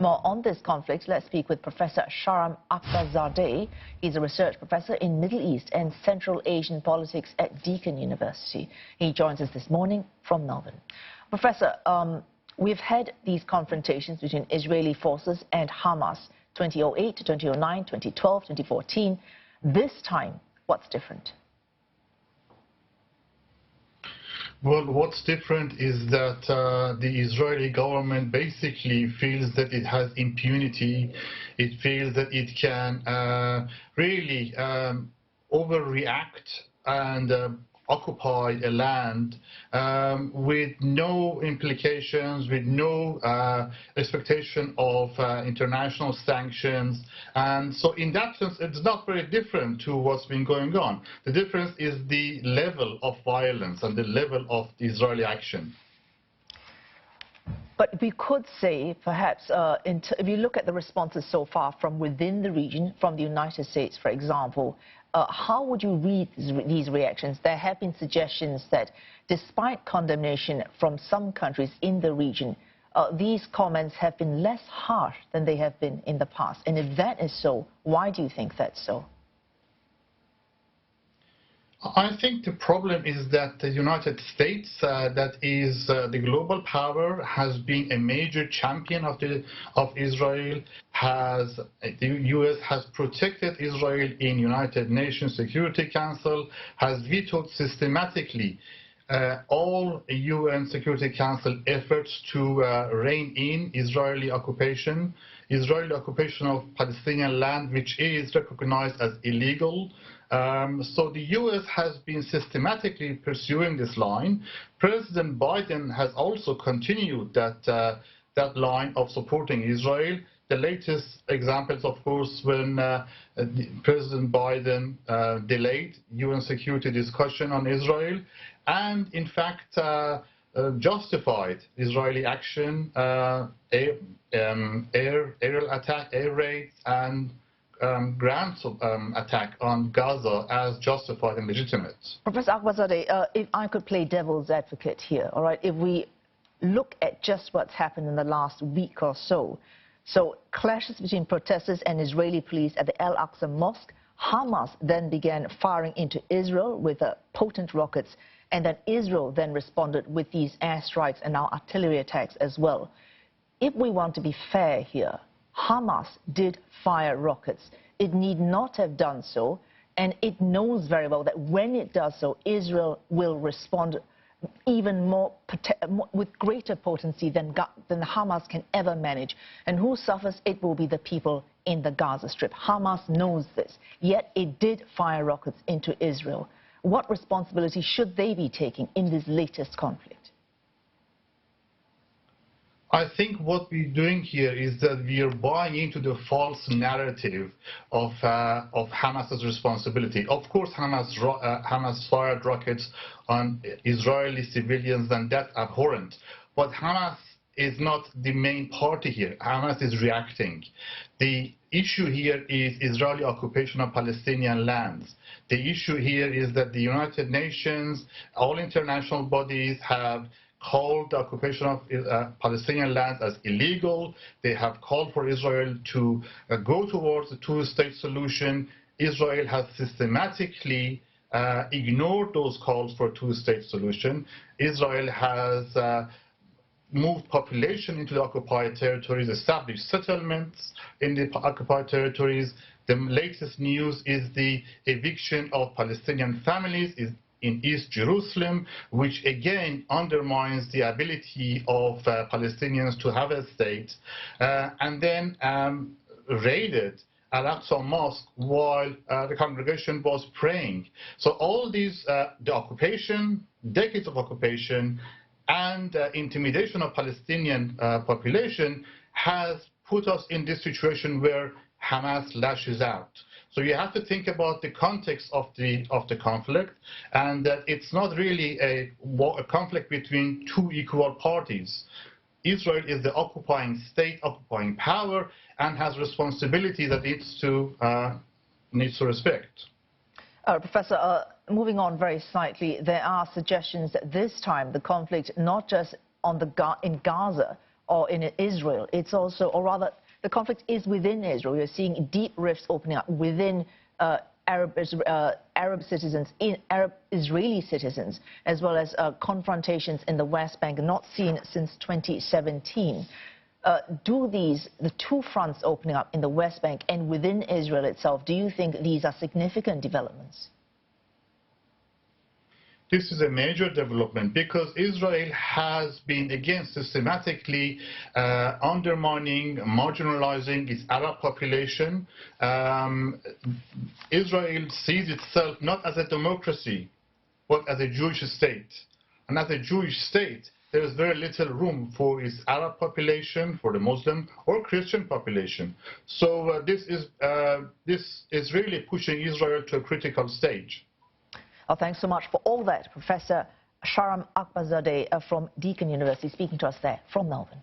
More on this conflict, let's speak with Professor Shahram Akbarzadeh. He's a research professor in Middle East and Central Asian politics at Deakin University. He joins us this morning from Melbourne. Professor, we've had these confrontations between Israeli forces and Hamas, 2008 to 2009, 2012, 2014. This time, what's different? Well, what's different is that the Israeli government basically feels that it has impunity. It feels that it can really overreact and occupy a land with no implications, with no expectation of international sanctions. And so in that sense, it's not very different to what's been going on. The difference is the level of violence and the level of the Israeli action. But we could say, perhaps, if you look at the responses so far from within the region, from the United States, for example, how would you read these reactions? There have been suggestions that despite condemnation from some countries in the region, these comments have been less harsh than they have been in the past. And if that is so, why do you think that's so? I think the problem is that the United States, that is the global power, has been a major champion of Israel. The U.S. has protected Israel in United Nations Security Council, has vetoed systematically all UN Security Council efforts to rein in Israeli occupation of Palestinian land, which is recognized as illegal. So the U.S. has been systematically pursuing this line. President Biden has also continued that line of supporting Israel. The latest examples, of course, when President Biden delayed UN security discussion on Israel and, in fact, justified Israeli action, aerial attack, air raids, and ground attack on Gaza as justified and legitimate. Professor Akbarzadeh, if I could play devil's advocate here, all right, if we look at just what's happened in the last week or so, clashes between protesters and Israeli police at the Al-Aqsa Mosque, Hamas then began firing into Israel with potent rockets, and then Israel then responded with these airstrikes and now artillery attacks as well. If we want to be fair here, Hamas did fire rockets. It need not have done so, and it knows very well that when it does so, Israel will respond even more with greater potency than Hamas can ever manage. And who suffers? It will be the people in the Gaza Strip. Hamas knows this, yet it did fire rockets into Israel. What responsibility should they be taking in this latest conflict? I think what we're doing here is that we are buying into the false narrative of Hamas's responsibility. Of course, Hamas fired rockets on Israeli civilians, and that's abhorrent. But Hamas is not the main party here. Hamas is reacting. The issue here is Israeli occupation of Palestinian lands. The issue here is that the United Nations, all international bodies have called the occupation of Palestinian lands as illegal. They have called for Israel to go towards a two-state solution. Israel has systematically ignored those calls for a two-state solution. Israel has moved population into the occupied territories, established settlements in the occupied territories. The latest news is the eviction of Palestinian families in East Jerusalem, which again undermines the ability of Palestinians to have a state, and then raided Al-Aqsa Mosque while the congregation was praying. So all these, the occupation, decades of occupation, and intimidation of Palestinian population has put us in this situation where Hamas lashes out. So you have to think about the context of the conflict, and that it's not really a conflict between two equal parties. Israel is the occupying state, occupying power, and has responsibility that needs to respect. Professor, moving on very slightly, there are suggestions that this time the conflict, not just in Gaza, or in Israel. It's also, or rather, the conflict is within Israel. You're seeing deep rifts opening up within Arab citizens, Arab Israeli citizens, as well as confrontations in the West Bank not seen since 2017. The two fronts opening up in the West Bank and within Israel itself, do you think these are significant developments? This is a major development because Israel has been, again, systematically undermining, marginalizing its Arab population. Israel sees itself not as a democracy, but as a Jewish state. And as a Jewish state, there is very little room for its Arab population, for the Muslim or Christian population. So this is really pushing Israel to a critical stage. Well, thanks so much for all that, Professor Shahram Akbarzadeh from Deakin University, speaking to us there from Melbourne.